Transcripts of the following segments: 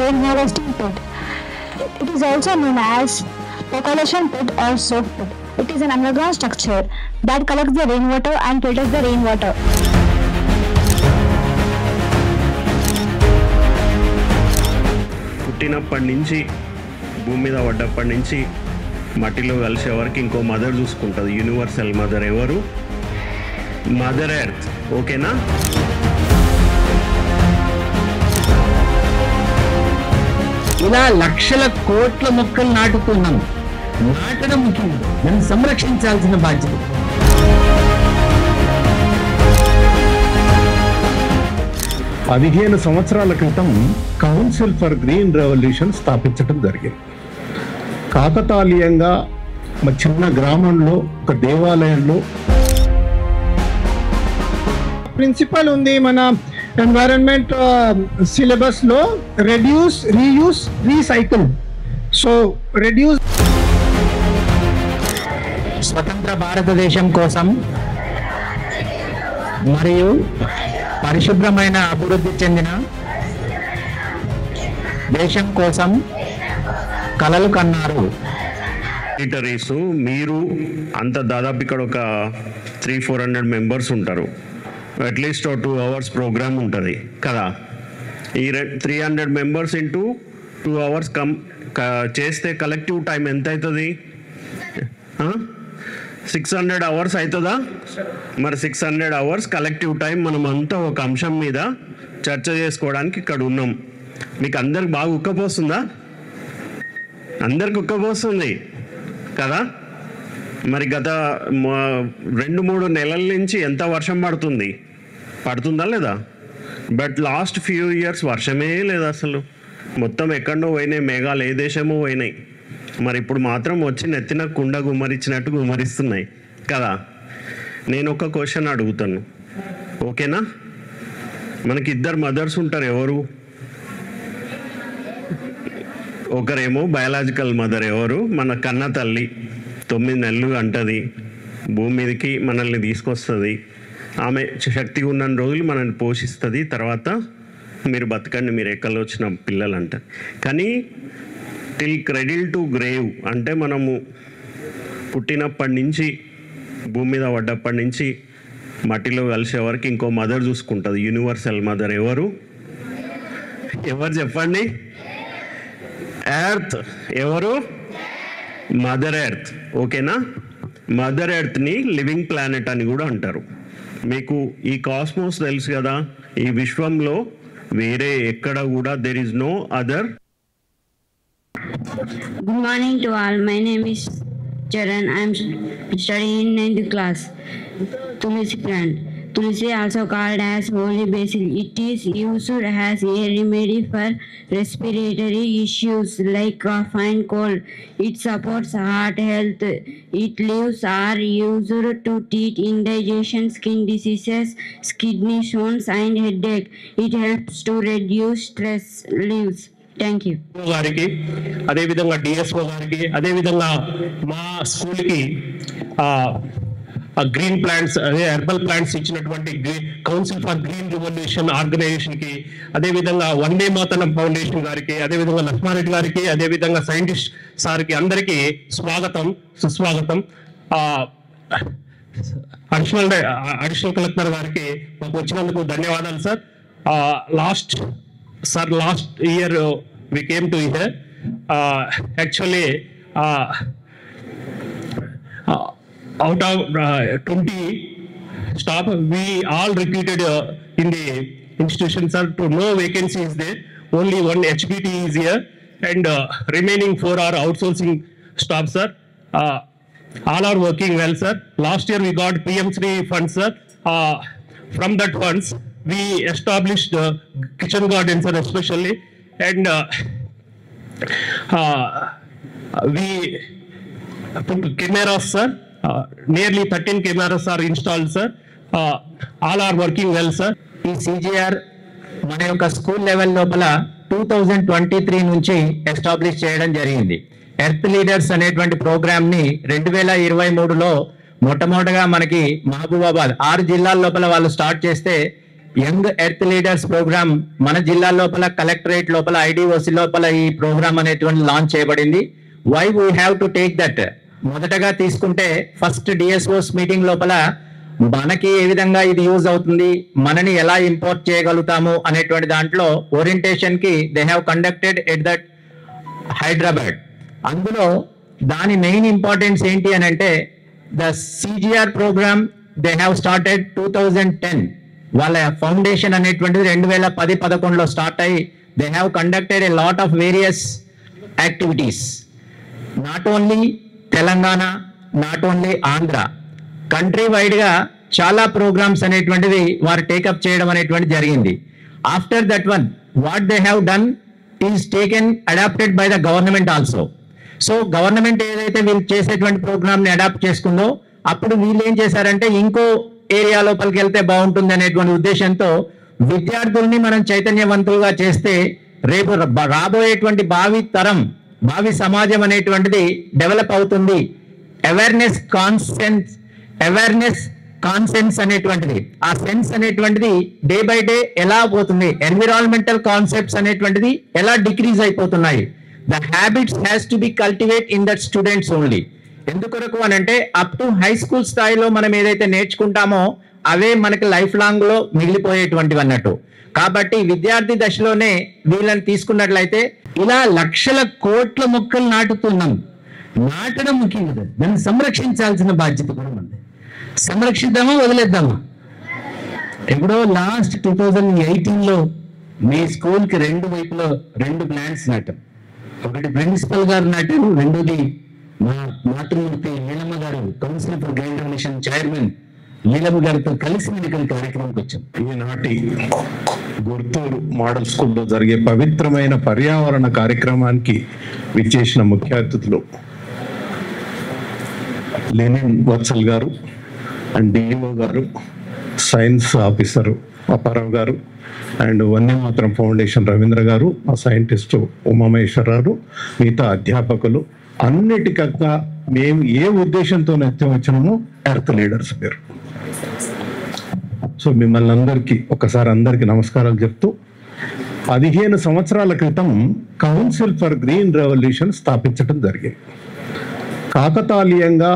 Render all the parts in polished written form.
rain harvesting pit. It is also known as percolation pit or soak pit. It is an underground structure that collects the rainwater and filters the rainwater. పుట్టినప్పటి నుంచి భూమి మీద పడ్డప్పటి నుంచి మట్టిలో కలిసే వరకు ఇంకో మదర్ చూసుకుంటుంది. యూనివర్సల్ మదర్ ఎవరు? Mother earth. ఓకేనా? ఇలా లక్షల కోట్ల మొక్కలు నాటుతున్నాం. నాటడం ముఖ్యం, దాన్ని సంరక్షించాల్సిన బాధ్యత. పదిహేను సంవత్సరాల క్రితం కౌన్సిల్ ఫర్ గ్రీన్ రెవల్యూషన్ స్థాపించడం జరిగింది. కాకతాళీయంగా మా చిన్న గ్రామంలో ఒక దేవాలయంలో ప్రిన్సిపల్ ఉంది మన ఎన్వైరన్మెంట్ సిలబస్ లో, reduce, reuse, recycle. So reduce. స్వతంత్ర భారతదేశం కోసం మరియు పరిశుభ్రమైన అభివృద్ధి చెందిన దేశం కోసం కలలు కన్నారు. మీరు అంత దాదాపు ఇక్కడ ఒక 300-400 మెంబర్స్ ఉంటారు. అట్లీస్ట్ 2 hours ప్రోగ్రామ్ ఉంటుంది కదా. ఈ 300 మెంబర్స్ ఇంటూ 2 hours చేస్తే కలెక్టివ్ టైం ఎంత అవుతుంది? 600 hours అవుతుందా? మరి 600 hours కలెక్టివ్ టైం మనం అంతా ఒక అంశం మీద చర్చ చేసుకోవడానికి ఇక్కడ ఉన్నాం. మీకు అందరికి బాగా ఉక్కపోస్తుందా? అందరికి ఉక్కపోస్తుంది కదా. మరి గత 2-3 నెలల నుంచి ఎంత వర్షం పడుతుందా లేదా? బట్ లాస్ట్ ఫ్యూ ఇయర్స్ వర్షమే లేదు అసలు. మొత్తం ఎక్కడో పోయినాయి మేఘాలు, ఏ దేశమో పోయినాయి. మరి ఇప్పుడు మాత్రం వచ్చి నెత్తిన కుండ గుమ్మరిచ్చినట్టు గుమ్మరిస్తున్నాయి కదా. నేను ఒక క్వశ్చన్ అడుగుతాను, ఓకేనా? మనకి 2 మదర్స్ ఉంటారు. ఎవరు? ఒకరేమో బయాలజికల్ మదర్. ఎవరు? మన కన్న తల్లి. 9 నెలలు అంటది, భూమి మీదకి మనల్ని తీసుకొస్తుంది. ఆమె శక్తి ఉన్న రోజులు మనల్ని పోషిస్తుంది. తర్వాత మీరు బతకండి, మీరు ఎక్కలు వచ్చిన పిల్లలు అంటారు. కానీ టిల్ క్రెడిల్ టు గ్రేవ్ అంటే మనము పుట్టినప్పటి నుంచి భూమి మీద పడ్డప్పటి నుంచి మట్టిలో కలిసే వరకు ఇంకో మదర్ చూసుకుంటుంది. యూనివర్సల్ మదర్ ఎవరు? ఎవరు చెప్పండి? ఎర్త్. ఎవరు? Mother earth. ఓకేనా? మదర్ ఎర్త్ని లివింగ్ ప్లానెట్ అని కూడా అంటారు. మీకు ఈ కాస్మోస్ తెలుసు కదా, ఈ విశ్వంలో వేరే ఎక్కడ కూడా there is no other. Good morning to all. My name is Charan. I am studying in 9th class. Tulsi plant. Tulsi, also called as holy basil. It is used as a remedy for respiratory issues like cough and cold. It supports heart health. Its leaves are used to treat indigestion, skin diseases, kidney stones, and headache. It helps to reduce stress. Leaves. Thank you గారికి, అదేవిధంగా DSO గారికి, అదేవిధంగా మా స్కూల్కి green plants, అదే herbal plants ఇచ్చినటువంటి council for green revolution ఆర్గనైజేషన్కి, అదేవిధంగా Vande Mataram foundation గారికి, అదేవిధంగా లక్ష్మారెడ్డి గారికి, అదేవిధంగా సైంటిస్ట్ సార్కి అందరికీ స్వాగతం, సుస్వాగతం. అడిషనల్ కలెక్టర్ గారికి మాకు వచ్చినందుకు ధన్యవాదాలు sir. Last year we came to here. Actually, out of 20 staff, we all recruited in the institution, sir. To no vacancy is there. Only one HBT is here, and remaining 4 are outsourcing staff, sir. All are working well, sir. Last year we got PM3 funds, sir. From that funds, we established the kitchen garden, sir, especially, and we put cameras, sir. Nearly 13 cameras are installed, sir. All are working well, sir. ఈ CGR మన యొక్క school level లోపల 2023 నుంచి establish చేయడం జరిగింది. Earth leaders అనేటువంటి programme ని 2023లో మొట్టమొదటిగా మనకి మహబూబాబాద్ 6 జిల్లాల లోపల వాళ్ళు స్టార్ట్ చేస్తే యంగ్ ఎర్త్ లీడర్స్ ప్రోగ్రామ్ మన జిల్లా లోపల కలెక్టరేట్ లోపల IDOC లోపల ఈ ప్రోగ్రామ్ అనేటువంటి లాంచ్ చేయబడింది. Why we have to take that? మొదటగా తీసుకుంటే ఫస్ట్ DSOs మీటింగ్ లోపల మనకి ఏ విధంగా ఇది యూజ్ అవుతుంది, మనని ఎలా ఇంపోర్ట్ చేయగలుగుతాము అనేటువంటి దాంట్లో ఓరియంటేషన్ కి they have conducted at that Hyderabad. అందులో దాని మెయిన్ ఇంపార్టెన్స్ ఏంటి అని అంటే the CGR program they have started 2010. వాళ్ళ ఫౌండేషన్ అనేటువంటిది 2010-11లో స్టార్ట్ అయ్యి they have conducted a lot of various activities. Not only Telangana, not only Andhra, country wide గా చాలా ప్రోగ్రామ్స్ అనేటువంటివి వారు టేకప్ చేయడం అనేటువంటి జరిగింది. After that one what they have done is taken adopted by the government also. So government ఏదైతే వీళ్ళు చేసేటువంటి ప్రోగ్రామ్ ని అడాప్ట్ చేసుకుందో అప్పుడు వీళ్ళు ఏం చేశారంటే ఇంకో ఏరియా లోపలికి వెళ్తే బాగుంటుంది అనేటువంటి ఉద్దేశంతో విద్యార్థుల్ని మనం చైతన్యవంతులుగా చేస్తే రేపు రాబోయేటువంటి భావి సమాజం అనేటువంటిది డెవలప్ అవుతుంది. అవేర్నెస్ కాన్సెన్స్ అనేటువంటిది, ఆ సెన్స్ అనేటువంటిది డే బై డే ఎలా పోతుంది, ఎన్విరాన్మెంటల్ కాన్సెప్ట్స్ అనేటువంటిది ఎలా డిక్రీజ్ అయిపోతున్నాయి. The habits has to be cultivate in that students only. ఎందుకొరకు అని అంటే అప్ టు హై స్కూల్ స్థాయిలో మనం ఏదైతే నేర్చుకుంటామో అవే మనకి లైఫ్ లాంగ్ లో మిగిలిపోయేటువంటివి అన్నట్టు. కాబట్టి విద్యార్థి దశలోనే వీళ్ళని తీసుకున్నట్లయితే ఇలా లక్షల కోట్ల మొక్కలు నాటుతున్నాం. నాటడం ముఖ్యం కదా, దాన్ని సంరక్షించాల్సిన బాధ్యత కూడా ఉంది. సంరక్షిద్దామా వదిలేద్దామా? ఎప్పుడో లాస్ట్ 2018లో మీ స్కూల్ కి 2 వైపులో 2 ప్లాంట్స్ నాటాం. ఒకటి ప్రిన్సిపల్ గారు నాటారు, రెండోది మా మాతృమూర్తి లీలమ్మ గారు council for green revolution chairman Leelamma గారితో కలిసి నేను ఇక్కడ కార్యక్రమానికి వచ్చాం. ఈనాటి గుర్తూరు మోడల్ స్కూల్లో జరిగే పవిత్రమైన పర్యావరణ కార్యక్రమానికి విచ్చేసిన ముఖ్య అతిథులు లెనిన్ వత్సల్ గారు అండ్ డిఓ గారు, సైన్స్ ఆఫీసరు అప్పారావు గారు అండ్ వన్యమాతరం ఫౌండేషన్ రవీంద్ర గారు, ఆ సైంటిస్టు ఉమామహేశ్వరరావు, మిగతా అధ్యాపకులు, అన్నిటికన్నా మేము ఏ ఉద్దేశంతో వచ్చినామో ఎర్త్ లీడర్స్ పేరు. సో మిమ్మల్ని అందరికీ నమస్కారాలు చెప్తూ 15 సంవత్సరాల క్రితం కౌన్సిల్ ఫర్ గ్రీన్ రెవల్యూషన్ స్థాపించడం జరిగింది. కాకతాళీయంగా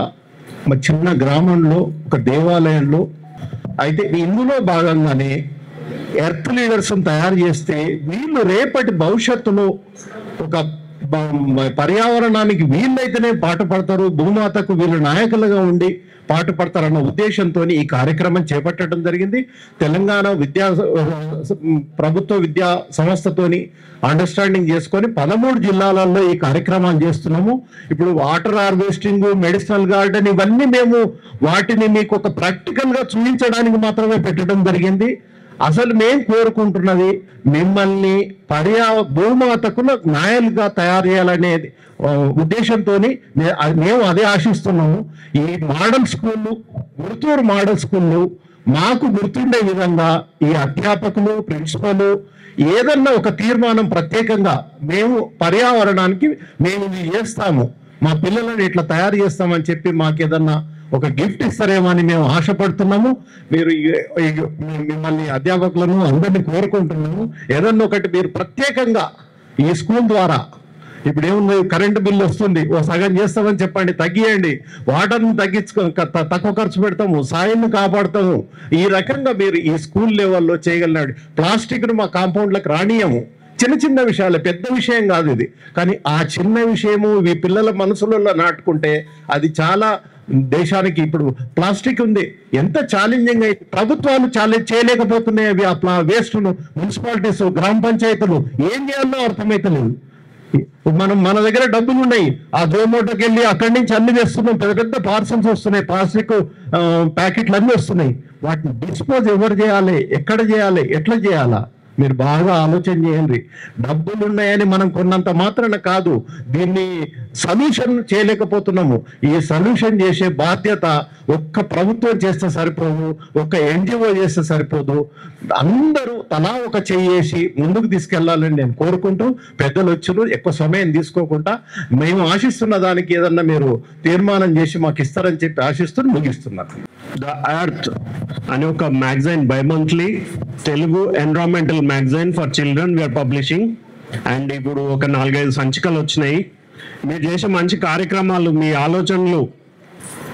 మా చిన్న గ్రామంలో ఒక దేవాలయంలో. అయితే ఇందులో భాగంగానే ఎర్త్ లీడర్స్ తయారు చేస్తే వీళ్ళు రేపటి భవిష్యత్తులో ఒక పర్యావరణానికి వీళ్ళైతేనే పాటుపడతారు, భూమాతకు వీళ్ళు నాయకులుగా ఉండి పాటుపడతారన్న ఉద్దేశంతో ఈ కార్యక్రమం చేపట్టడం జరిగింది. తెలంగాణ ప్రభుత్వ విద్యా సంస్థతోని అండర్స్టాండింగ్ చేసుకొని 13 జిల్లాలలో ఈ కార్యక్రమాలు చేస్తున్నాము. ఇప్పుడు వాటర్ హార్వెస్టింగ్, మెడిసినల్ గార్డెన్ ఇవన్నీ మేము వాటిని మీకు ఒక ప్రాక్టికల్ గా చూపించడానికి మాత్రమే పెట్టడం జరిగింది. అసలు మేము కోరుకుంటున్నది మిమ్మల్ని భూమాతకు నాయలుగా తయారు చేయాలనేది ఉద్దేశంతో మేము అదే ఆశిస్తున్నాము. ఈ మోడల్ స్కూళ్ళు, గుర్తూరు మోడల్ స్కూళ్ళు మాకు గుర్తుండే విధంగా ఈ అధ్యాపకులు, ప్రిన్సిపల్ ఏదన్నా ఒక తీర్మానం ప్రత్యేకంగా మేము పర్యావరణానికి మేము ఇది చేస్తాము, మా పిల్లలను ఇట్లా తయారు చేస్తామని చెప్పి మాకు ఏదన్నా ఒక గిఫ్ట్ ఇస్తారేమో అని మేము ఆశపడుతున్నాము. మీరు మిమ్మల్ని అధ్యాపకులను అందరినీ కోరుకుంటున్నాము. ఏదన్నా ఒకటి మీరు ప్రత్యేకంగా ఈ స్కూల్ ద్వారా, ఇప్పుడు ఏముంది, కరెంటు బిల్లు వస్తుంది, ఓ సగం చేస్తామని చెప్పండి, తగ్గియండి, వాటర్ని తక్కువ ఖర్చు పెడతాము, సాయిల్ని కాపాడుతాము. ఈ రకంగా మీరు ఈ స్కూల్ లెవెల్లో చేయగలిగినాడు. ప్లాస్టిక్ను మా కాంపౌండ్లకు రానియము. చిన్న విషయాలు, పెద్ద విషయం కాదు ఇది, కానీ ఆ చిన్న విషయము ఈ పిల్లల మనసులలో నాటుకుంటే అది చాలా దేశానికి. ఇప్పుడు ప్లాస్టిక్ ఉంది, ఎంత ఛాలెంజింగ్ అయితే ప్రభుత్వాలు చేయలేకపోతున్నాయి. అవి ఆ వేస్ట్ను మున్సిపాలిటీస్, గ్రామ పంచాయతీలు ఏం చేయాలో అర్థమైతలేదు. మన దగ్గర డబ్బులు ఉన్నాయి, ఆ జోమోటోకి వెళ్ళి అక్కడి నుంచి అన్ని తెస్తున్నాం, పెద్ద పార్సల్స్ వస్తున్నాయి, ప్లాస్టిక్ ప్యాకెట్లు అన్ని వస్తున్నాయి. వాటిని డిస్పోజ్ ఎవరు చేయాలి, ఎక్కడ చేయాలి, ఎట్లా చేయాలా మీరు బాగా ఆలోచన చేయండి. డబ్బులు ఉన్నాయని మనం కొన్నంత మాత్రాన కాదు, దీన్ని సొల్యూషన్ చేయలేకపోతున్నాము. ఈ సొల్యూషన్ చేసే బాధ్యత ఒక్క ప్రభుత్వం చేస్తే సరిపోదు, ఒక్క NGO చేస్తే సరిపోదు. అందరూ తలా ఒక చేసి ముందుకు తీసుకెళ్లాలని నేను కోరుకుంటూ, పెద్దలు వచ్చును ఎక్కువ సమయం తీసుకోకుండా మేము ఆశిస్తున్న దానికి ఏదన్నా మీరు తీర్మానం చేసి మాకు ఇస్తారని చెప్పి ఆశిస్తూ ముగిస్తున్నాను. ద ఎర్త్ అనే ఒక magazine bimonthly Telugu environmental magazine for children we are publishing. And ఇప్పుడు ఒక 4-5 సంచికలు వచ్చినాయి. మీరు చేసే మంచి కార్యక్రమాలు, మీ ఆలోచనలు,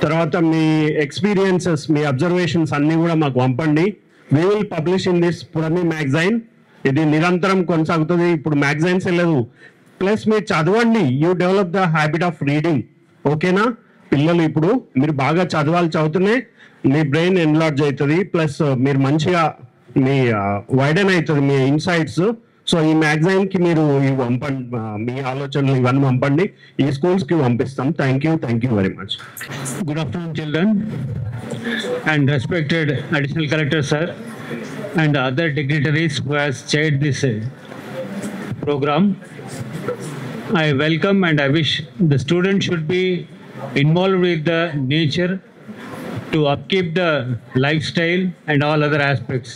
తర్వాత మీ ఎక్స్పీరియన్సెస్, మీ అబ్జర్వేషన్స్ అన్నీ కూడా మాకు పంపండి. We will publish in this పురమి మ్యాగజైన్. ఇది నిరంతరం కొనసాగుతుంది. ఇప్పుడు మ్యాగజైన్స్ లేదు, ప్లస్ మీరు చదవండి. You develop the habit of reading. ఓకేనా పిల్లలు? ఇప్పుడు మీరు బాగా చదువుతూనే మీ బ్రెయిన్ ఎన్లార్జ్ అవుతుంది, ప్లస్ మీరు మంచిగా మీ వైడెన్ అవుతుంది మీ ఇన్సైట్స్. సో ఈ మ్యాగజైన్కి మీరు ఇవి పంపండి, మీ ఆలోచనలు ఇవన్నీ పంపండి. ఈ స్కూల్స్కి పంపిస్తాం. Thank you very much. Good afternoon, children, and respected Additional Collector Sir, and other dignitaries who has chaired this program. I welcome and I wish the student should be involved with the nature to upkeep the lifestyle and all other aspects,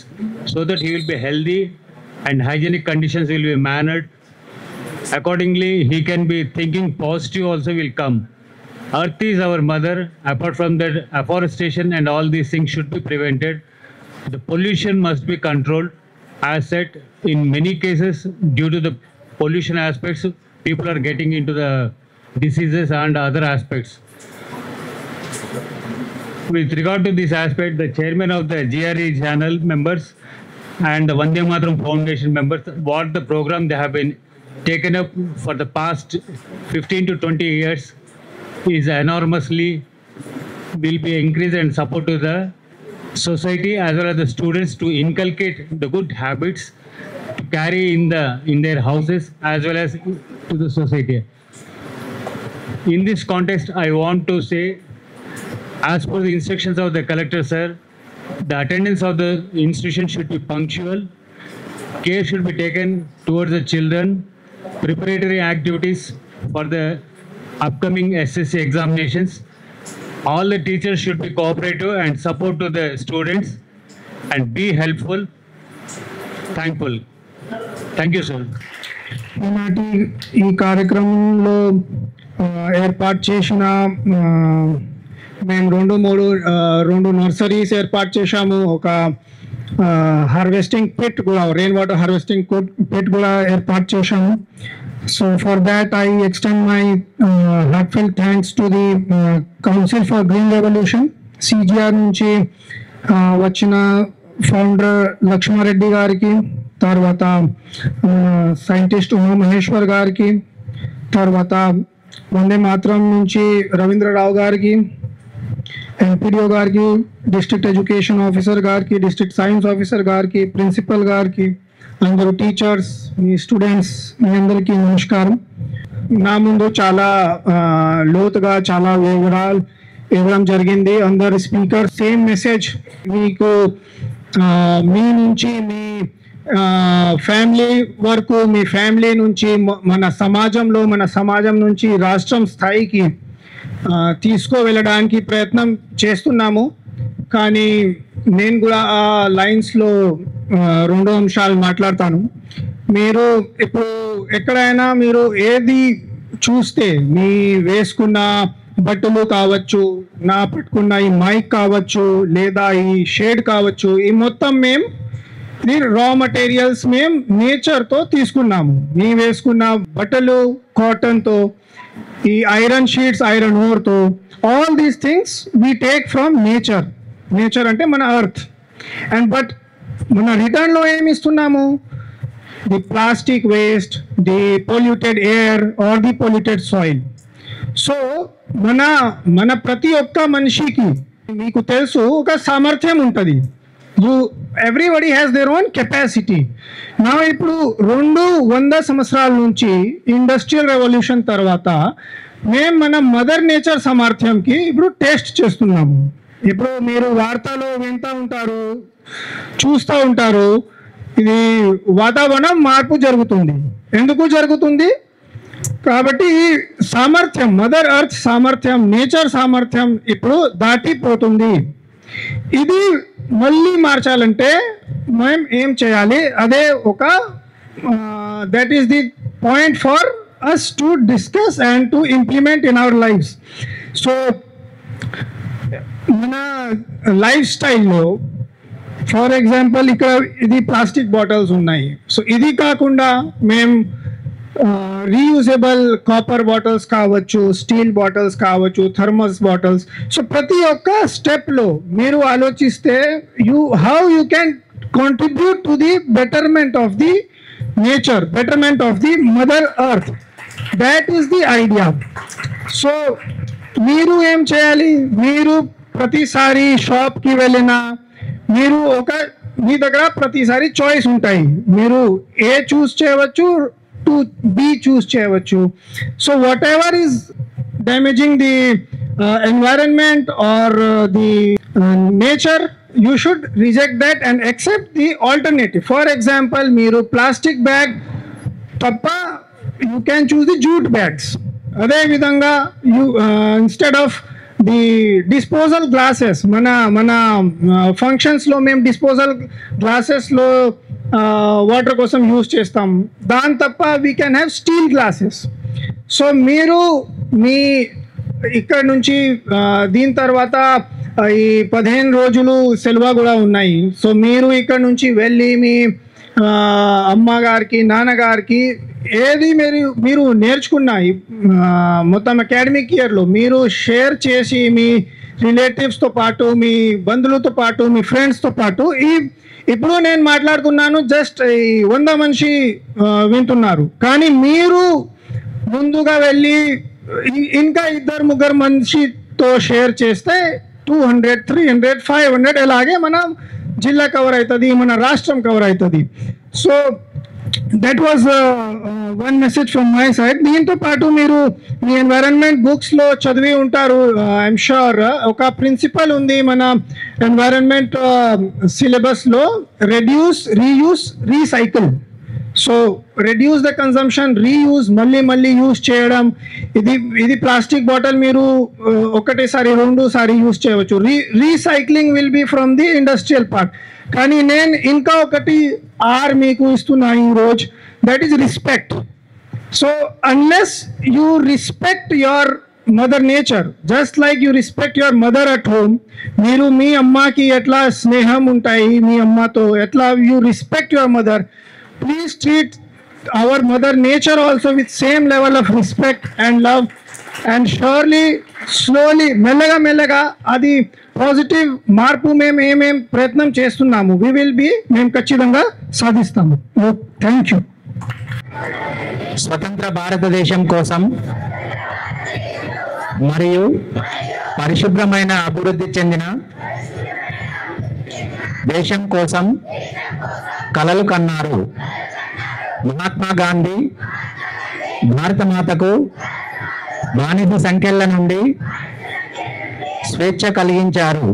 so that he will be healthy and hygienic conditions will be mannered. Accordingly, he can be thinking positive also will come. Earth is our mother. Apart from that, afforestation and all these things should be prevented. The pollution must be controlled. As said, in many cases, due to the pollution aspects, people are getting into the diseases and other aspects. With regard to this aspect, the chairman of the GRE channel members and the Vande Mataram Foundation members, what the program they have been taken up for the past 15 to 20 years is enormously will be increased and support to the society as well as the students to inculcate the good habits to carry in their houses as well as to the society. In this context, I want to say, as per the instructions of the collector sir, the attendance of the institution should be punctual. Care should be taken towards the children. Preparatory activities for the upcoming SSC examinations. All the teachers should be cooperative and support to the students and be helpful. Thankful. Thank you, sir. ఈనాటి ఈ కార్యక్రమంలో ఏర్పాటు చేసిన మేము 2 nurseries ఏర్పాటు చేశాము. ఒక harvesting pit కూడా, రెయిన్ వాటర్ హార్వెస్టింగ్ పిట్ కూడా ఏర్పాటు చేశాము. So for that I extend my heartfelt thanks to the council for green revolution, CGR నుంచి వచ్చిన ఫౌండర్ లక్ష్మారెడ్డి గారికి, తర్వాత సైంటిస్ట్ ఉమా మహేశ్వర్ గారికి, తర్వాత వందే మాతరం నుంచి రవీంద్రరావు గారికి, ఎంపీడీఓ గారికి, డిస్ట్రిక్ట్ ఎడ్యుకేషన్ ఆఫీసర్ గారికి, డిస్ట్రిక్ట్ సైన్స్ ఆఫీసర్ గారికి, ప్రిన్సిపల్ గారికి, అందరూ టీచర్స్, మీ స్టూడెంట్స్, మీ అందరికీ నమస్కారం. నా ముందు చాలా లోతుగా చాలా వివరాలు ఇవ్వడం జరిగింది. అందరు స్పీకర్ సేమ్ మెసేజ్ మీకు మీ నుంచి మీ ఫ్యామిలీ వరకు, మీ ఫ్యామిలీ నుంచి మన సమాజం నుంచి రాష్ట్రం స్థాయికి తీసుకువెళ్ళడానికి ప్రయత్నం చేస్తున్నాము. కానీ నేను కూడా ఆ లైన్స్లో 2 అంశాలు మాట్లాడతాను. మీరు ఇప్పుడు ఎక్కడైనా మీరు ఏది చూస్తే, మీ వేసుకున్న బట్టలు కావచ్చు, నా పట్టుకున్న ఈ మైక్ కావచ్చు, లేదా ఈ షేడ్ కావచ్చు, ఈ మొత్తం రా మెటీరియల్స్ మేము నేచర్తో తీసుకున్నాము. మీ వేసుకున్న బట్టలు కాటన్తో, ఈ ఐరన్ షీట్స్ ఐరన్ ఓర్తో, all these things we take from nature అంటే మన ఎర్త్. అండ్ బట్ మన రిటర్న్లో ఏమి ఇస్తున్నాము? The plastic waste, the polluted air or the polluted soil. So మన ప్రతి ఒక్క మనిషికి మీకు తెలుసు ఒక సామర్థ్యం ఉంటుంది. Everybody has their own capacity. నా ఇప్పుడు 200 సంవత్సరాల నుంచి ఇండస్ట్రియల్ రెవల్యూషన్ తర్వాత మేము మన మదర్ నేచర్ సామర్థ్యంకి ఇప్పుడు టెస్ట్ చేస్తున్నాము. ఇప్పుడు మీరు వార్తలో వింటూ ఉంటారు, చూస్తూ ఉంటారు, ఇది వాతావరణం మార్పు జరుగుతుంది. ఎందుకు జరుగుతుంది? కాబట్టి ఈ సామర్థ్యం, మదర్ ఎర్త్ సామర్థ్యం, నేచర్ సామర్థ్యం ఇప్పుడు దాటిపోతుంది. ఇది మళ్ళీ మార్చాలంటే మేము ఏం చేయాలి? అదే ఒక that is the point for us to discuss and to implement in our lives. So మన లైఫ్ స్టైల్లో ఫర్ ఎగ్జాంపుల్ ఇక్కడ ఇది ప్లాస్టిక్ బాటిల్స్ ఉన్నాయి. సో ఇది కాకుండా మేము రీయూజబుల్ కాపర్ బాటిల్స్ కావచ్చు, స్టీల్ బాటిల్స్ కావచ్చు, థర్మస్ బాటిల్స్. సో ప్రతి ఒక్క స్టెప్లో మీరు ఆలోచిస్తే how you can contribute to the betterment of the nature, betterment of the mother earth. That is the idea. So మీరు ఏం చేయాలి, మీరు ప్రతిసారి షాప్కి వెళ్ళినా మీరు మీ దగ్గర ప్రతిసారి చాయిస్ ఉంటాయి. మీరు ఏ చూస్ చేయవచ్చు, టు బి చూస్ చేయవచ్చు. So whatever is damaging the environment or the nature, you should reject that and accept the alternative. For example, మీరు ప్లాస్టిక్ బ్యాగ్ తప్ప you can choose the jute bags. అదే విధంగా instead of the disposal glasses, మన ఫంక్షన్స్లో మేము disposal గ్లాసెస్లో water కోసం use చేస్తాం, దాని తప్ప we can have steel glasses. So మీరు ఇక్కడ నుంచి దీని తర్వాత ఈ 15 రోజులు సెలవు కూడా ఉన్నాయి. సో మీరు ఇక్కడ నుంచి వెళ్ళి మీ అమ్మగారికి, నాన్నగారికి ఏది మీరు నేర్చుకున్న మొత్తం అకాడమిక్ ఇయర్లో మీరు షేర్ చేసి మీ రిలేటివ్స్తో పాటు, మీ బంధువులతో పాటు, మీ ఫ్రెండ్స్తో పాటు, ఇప్పుడు నేను మాట్లాడుతున్నాను జస్ట్ 100 మనిషి వింటున్నారు, కానీ మీరు ముందుగా వెళ్ళి ఇంకా 2-3 మనిషితో షేర్ చేస్తే 200, 300, 500 ఇలాగే మన జిల్లా కవర్ అవుతుంది, మన రాష్ట్రం కవర్ అవుతుంది. So that was one message from my side. దీంతో పాటు మీరు మీ ఎన్వైరన్మెంట్ బుక్స్లో చదివి ఉంటారు, ఐఎమ్ షూర్. ఒక ప్రిన్సిపల్ ఉంది మన ఎన్వైరన్మెంట్ సిలబస్లో, reduce, reuse, recycle. So reduce the consumption, reuse, మళ్ళీ యూజ్ చేయడం. ఇది ప్లాస్టిక్ బాటిల్ మీరు ఒకటేసారి 2 సారి యూజ్ చేయవచ్చు. Recycling will be from the industrial part. కానీ నేను ఇంకా ఒకటి మీకు ఇస్తున్నా ఈరోజు, that is respect. So unless you respect your mother nature, just like you respect your mother at home, మీరు మీ అమ్మకి ఎట్లా స్నేహం ఉంటాయి, మీ అమ్మతో ఎట్లా you respect your mother, please treat our mother nature also with same level of respect and love, and surely slowly మెల్లగా అది positive మార్పు మేము ఏమేం ప్రయత్నం చేస్తున్నాము మేము ఖచ్చితంగా సాధిస్తాము. Thank you. స్వతంత్ర భారతదేశం కోసం మరియు పరిశుభ్రమైన అభివృద్ధి చెందిన దేశం కోసం కలలు కన్నారు. మహాత్మా గాంధీ భారత మాతకు బానిస సంఖ్యల నుండి స్వేచ్ఛ కలిగించారు.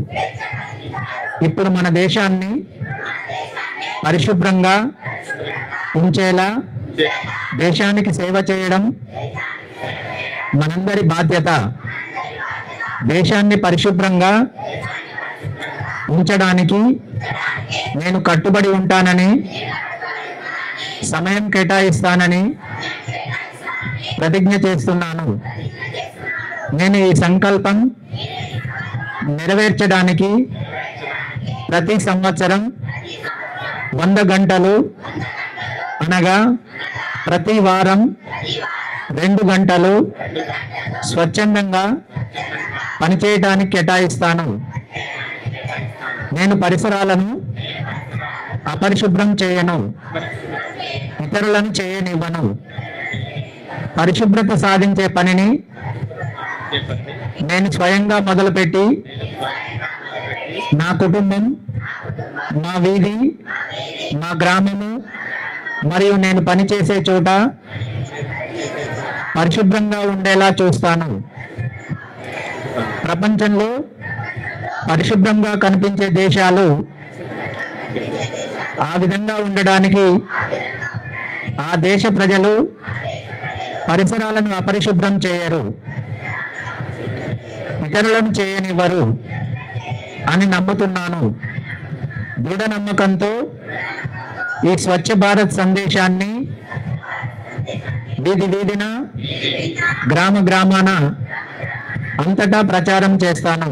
ఇప్పుడు మన దేశాన్ని పరిశుభ్రంగా ఉంచేలా దేశానికి సేవ చేయడం మనందరి బాధ్యత. దేశాన్ని పరిశుభ్రంగా ఉంచడానికి నేను కట్టుబడి ఉంటానని, సమయం కేటాయిస్తానని ప్రతిజ్ఞ చేస్తున్నాను. నేను ఈ సంకల్పం నెరవేర్చడానికి ప్రతి సంవత్సరం 100 గంటలు, అనగా ప్రతి వారం 2 గంటలు స్వచ్ఛందంగా పనిచేయడానికి కేటాయిస్తాను. నేను పరిసరాలను అపరిశుభ్రం చేయను, ఇతరులను చేయనివ్వను. పరిశుభ్రత సాధించే పనిని నేను స్వయంగా మొదలుపెట్టి నా కుటుంబం, మా వీధి, మా గ్రామము మరియు నేను పనిచేసే చోట పరిశుభ్రంగా ఉండేలా చూస్తాను. ప్రపంచంలో పరిశుభ్రంగా కనిపించే దేశాలు ఆ విధంగా ఉండడానికి ఆ దేశ ప్రజలు పరిసరాలను అపరిశుభ్రం చేయరు, ఇతరులను చేయనివ్వరు అని నమ్ముతున్నాను. దృఢ నమ్మకంతో ఈ స్వచ్ఛ భారత్ సందేశాన్ని వీధి వీధిన, గ్రామ గ్రామాన అంతటా ప్రచారం చేస్తాను.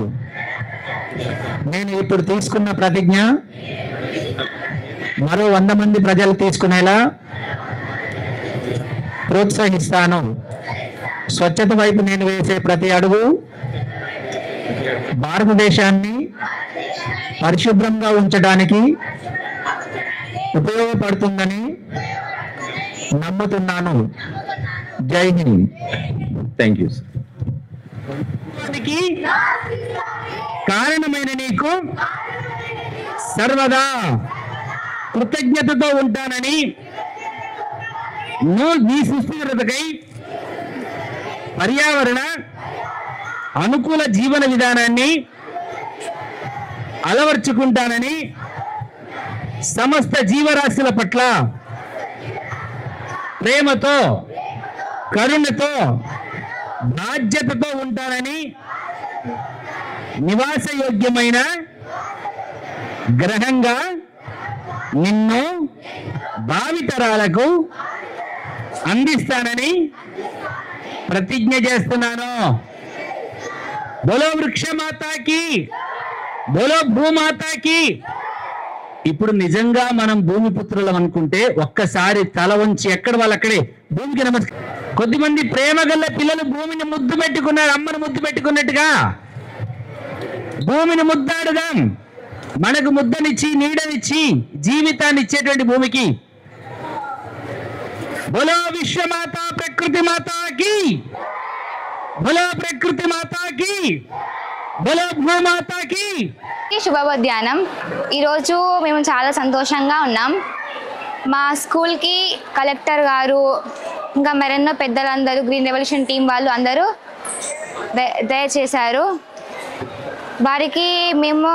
నేను ఇప్పుడు తీసుకున్న ప్రతిజ్ఞ మరో 100 మంది ప్రజలు తీసుకునేలా ప్రోత్సహిస్తాను. స్వచ్ఛత వైపు నేను వేసే ప్రతి అడుగు భారతదేశాన్ని పరిశుభ్రంగా ఉంచడానికి ఉపయోగపడుతుందని నమ్ముతున్నాను. జై హింద్. Thank you. కారణమైన నీకు సర్వదా కృతజ్ఞతతో ఉంటానని, నీ సుస్థిరతకై పర్యావరణ అనుకూల జీవన విధానాన్ని అలవర్చుకుంటానని, సమస్త జీవరాశుల పట్ల ప్రేమతో కరుణతో బాధ్యతతో ఉంటానని, నివాసయోగ్యమైన గ్రహంగా నిన్ను భావితరాలకు అందిస్తానని ప్రతిజ్ఞ చేస్తున్నాను. బోలో వృక్షమాతాకి, బోలో భూమాతాకి. ఇప్పుడు నిజంగా మనం భూమిపుత్రులం అనుకుంటే ఒక్కసారి తల వంచి ఎక్కడ వాళ్ళు అక్కడే భూమికి నమస్కారం. కొద్దిమంది ప్రేమ గల్ల పిల్లలు భూమిని ముద్దు పెట్టుకున్నారు, అమ్మను ముద్దు పెట్టుకున్నట్టుగా భూమిని ముద్దాడుదాం. మనకు ముద్దనిచ్చి నీడనిచ్చి జీవితాన్ని ఇచ్చేటువంటి భూమికి బోలో విశ్వమాత ప్రకృతి మాతాకి, బోలో ప్రకృతి మాతాకి, బోలో భూమాతాకి. శుభ మధ్యాహ్నం. ఈరోజు మేము చాలా సంతోషంగా ఉన్నాం. మా స్కూల్కి కలెక్టర్ గారు ఇంకా మరెన్నో పెద్దలందరూ గ్రీన్ రెవల్యూషన్ టీం వాళ్ళు అందరూ దయచేశారు. వారికి మేము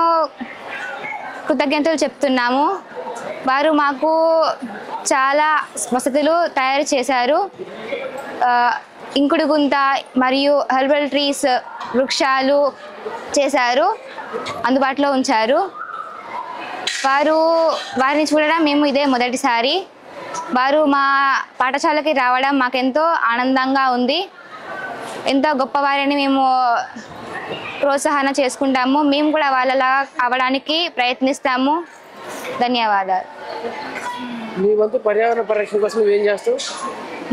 కృతజ్ఞతలు చెప్తున్నాము. వారు మాకు చాలా వసతులు తయారు చేశారు. ఇంకుడు గుంత మరియు హెర్బల్ ట్రీస్ వృక్షాలు చేశారు, అందుబాటులో ఉంచారు. వారిని చూడడం మేము ఇదే మొదటిసారి. వారు మా పాఠశాలకి రావడం మాకెంతో ఆనందంగా ఉంది. ఎంతో గొప్పవారిని మేము ప్రోత్సాహన చేసుకుంటాము. మేము కూడా వాళ్ళలా అవ్వడానికి ప్రయత్నిస్తాము. ధన్యవాదాలు. నీ వంతు పర్యావరణ పరిరక్షణ కోసం ఏం చేస్తావు?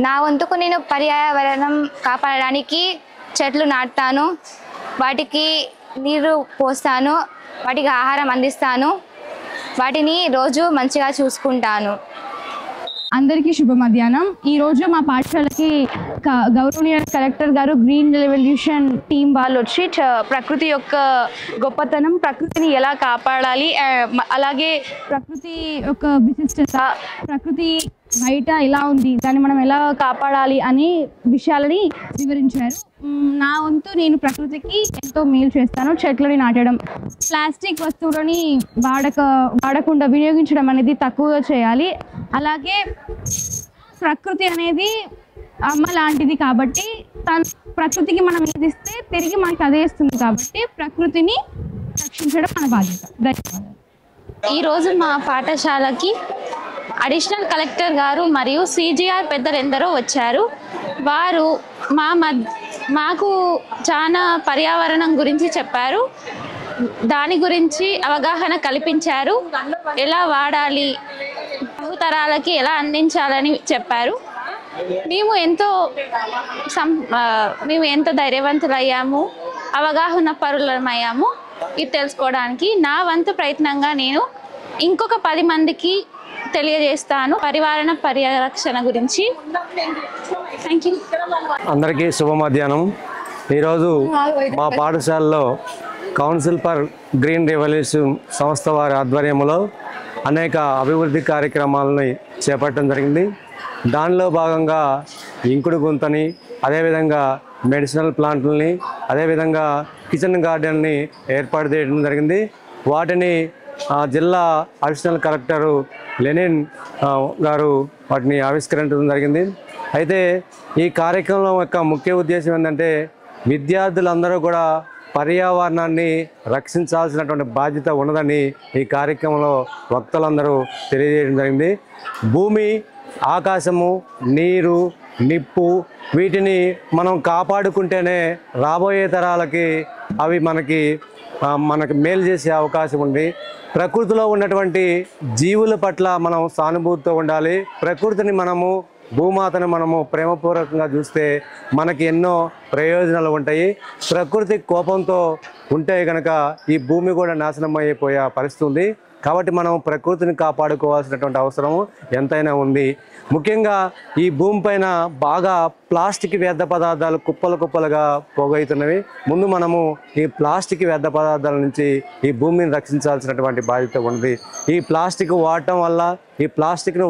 నా వంతుకు నేను పర్యావరణం కాపాడడానికి చెట్లు నాటుతాను, వాటికి నీరు పోస్తాను, వాటికి ఆహారం అందిస్తాను, వాటిని రోజు మంచిగా చూసుకుంటాను. అందరికీ శుభ మధ్యాహ్నం. ఈరోజు మా పాఠశాలకి గౌరవనీయ కలెక్టర్ గారు గ్రీన్ రెవల్యూషన్ టీం వాళ్ళు వచ్చి ప్రకృతి యొక్క గొప్పతనం, ప్రకృతిని ఎలా కాపాడాలి, అలాగే ప్రకృతి యొక్క విశిష్టత, ప్రకృతి బయట ఎలా ఉంది, దాన్ని మనం ఎలా కాపాడాలి అని విషయాలని వివరించారు. నా వంతు నేను ప్రకృతికి ఎంతో మేలు చేస్తాను. చెట్లని నాటడం, ప్లాస్టిక్ వస్తువులని వాడకుండా వినియోగించడం అనేది తక్కువగా చేయాలి. అలాగే ప్రకృతి అనేది అమ్మ లాంటిది కాబట్టి ప్రకృతికి మనం ఏది ఇస్తే తిరిగి మనకి అదే ఇస్తుంది కాబట్టి ప్రకృతిని రక్షించడం మన బాధ్యత. ధన్యవాదాలు. ఈరోజు మా పాఠశాలకి అడిషనల్ కలెక్టర్ గారు మరియు సిజిఆర్ పెద్దలు ఎందరో వచ్చారు. వారు మాకు చాలా పర్యావరణం గురించి చెప్పారు, దాని గురించి అవగాహన కల్పించారు, ఎలా వాడాలి, బహుతరాలకి ఎలా అందించాలని చెప్పారు. మేము ఎంతో ధైర్యవంతులయ్యాము, అవగాహన పరులమయ్యాము. ఇది తెలుసుకోవడానికి నా వంతు ప్రయత్నంగా నేను ఇంకొక 10 మందికి తెలియజేస్తాను పర్యావరణ పరిరక్షణ గురించి. Thank you. అందరికీ శుభ మధ్యాహ్నం. ఈరోజు మా పాఠశాలలో కౌన్సిల్ ఫర్ గ్రీన్ రెవల్యూషన్ సంస్థ వారి ఆధ్వర్యంలో అనేక అభివృద్ధి కార్యక్రమాలని చేపట్టడం జరిగింది. దానిలో భాగంగా ఇంకుడు గుంతని, అదేవిధంగా మెడిసినల్ ప్లాంట్లని, అదేవిధంగా కిచెన్ గార్డెన్ని ఏర్పాటు చేయడం జరిగింది. వాటిని జిల్లా అడిషనల్ కలెక్టరు లెనిన్ గారు వాటిని ఆవిష్కరించడం జరిగింది. అయితే ఈ కార్యక్రమం యొక్క ముఖ్య ఉద్దేశం ఏంటంటే విద్యార్థులందరూ కూడా పర్యావరణాన్ని రక్షించాల్సినటువంటి బాధ్యత ఉన్నదని ఈ కార్యక్రమంలో వక్తలందరూ తెలియజేయడం జరిగింది. భూమి, ఆకాశము, నీరు, నిప్పు వీటిని మనం కాపాడుకుంటేనే రాబోయే తరాలకి అవి మనకి మనకు మేలు చేసే అవకాశం ఉంది. ప్రకృతిలో ఉన్నటువంటి జీవుల పట్ల మనం సానుభూతితో ఉండాలి. ప్రకృతిని మనము భూమాతను మనము ప్రేమపూర్వకంగా చూస్తే మనకి ఎన్నో ప్రయోజనాలు ఉంటాయి. ప్రకృతి కోపంతో ఉంటే కనుక ఈ భూమి కూడా నాశనం అయిపోయే పరిస్థితి ఉంది. కాబట్టి మనం ప్రకృతిని కాపాడుకోవాల్సినటువంటి అవసరం ఎంతైనా ఉంది. ముఖ్యంగా ఈ భూమి పైన బాగా ప్లాస్టిక్ వ్యర్థ పదార్థాలు కుప్పలు కుప్పలుగా పోగవుతున్నవి. ముందు మనము ఈ ప్లాస్టిక్ వ్యర్థ పదార్థాల నుంచి ఈ భూమిని రక్షించాల్సినటువంటి బాధ్యత ఉంది. ఈ ప్లాస్టిక్ వాడటం వల్ల, ఈ ప్లాస్టిక్ను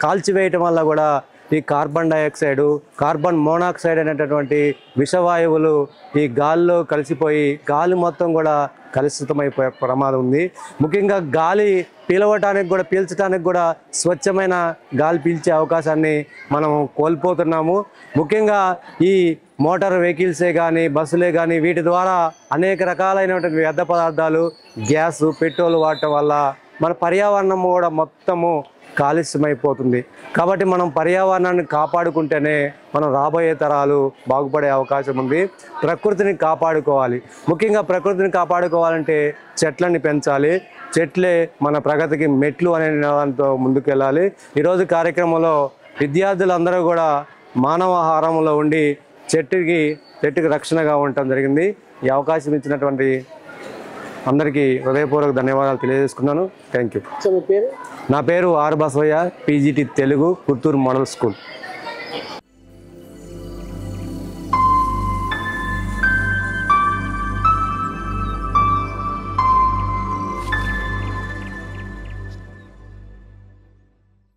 కాల్చివేయటం వల్ల కూడా ఈ కార్బన్ డైఆక్సైడ్, కార్బన్ మోనాక్సైడ్ అనేటటువంటి విషవాయువులు ఈ గాలిలో కలిసిపోయి గాలి మొత్తం కూడా కలుషితమైపోయే ప్రమాదం ఉంది. ముఖ్యంగా గాలి పీల్చడానికి కూడా స్వచ్ఛమైన గాలి పీల్చే అవకాశాన్ని మనం కోల్పోతున్నాము. ముఖ్యంగా ఈ మోటార్ వెహికల్సే కానీ, బస్సులే కానీ, వీటి ద్వారా అనేక రకాలైనటువంటి వ్యర్థ పదార్థాలు, గ్యాస్, పెట్రోల్ వాడటం వల్ల మన పర్యావరణం కూడా మొత్తము కాలుష్యమైపోతుంది. కాబట్టి మనం పర్యావరణాన్ని కాపాడుకుంటేనే మనం రాబోయే తరాలు బాగుపడే అవకాశం ఉంది. ప్రకృతిని కాపాడుకోవాలి. ముఖ్యంగా ప్రకృతిని కాపాడుకోవాలంటే చెట్లని పెంచాలి. చెట్లే మన ప్రగతికి మెట్లు అనే నినాదంతో ముందుకెళ్ళాలి. ఈరోజు కార్యక్రమంలో విద్యార్థులందరూ కూడా మానవాహారంలో ఉండి చెట్టుకి రక్షణగా ఉండటం జరిగింది. ఈ అవకాశం ఇచ్చినటువంటి అందరికీ హృదయపూర్వక ధన్యవాదాలు తెలియజేసుకున్నాను. Thank you. నా పేరు R Basavaiah, PGT Telugu, Puttur model school.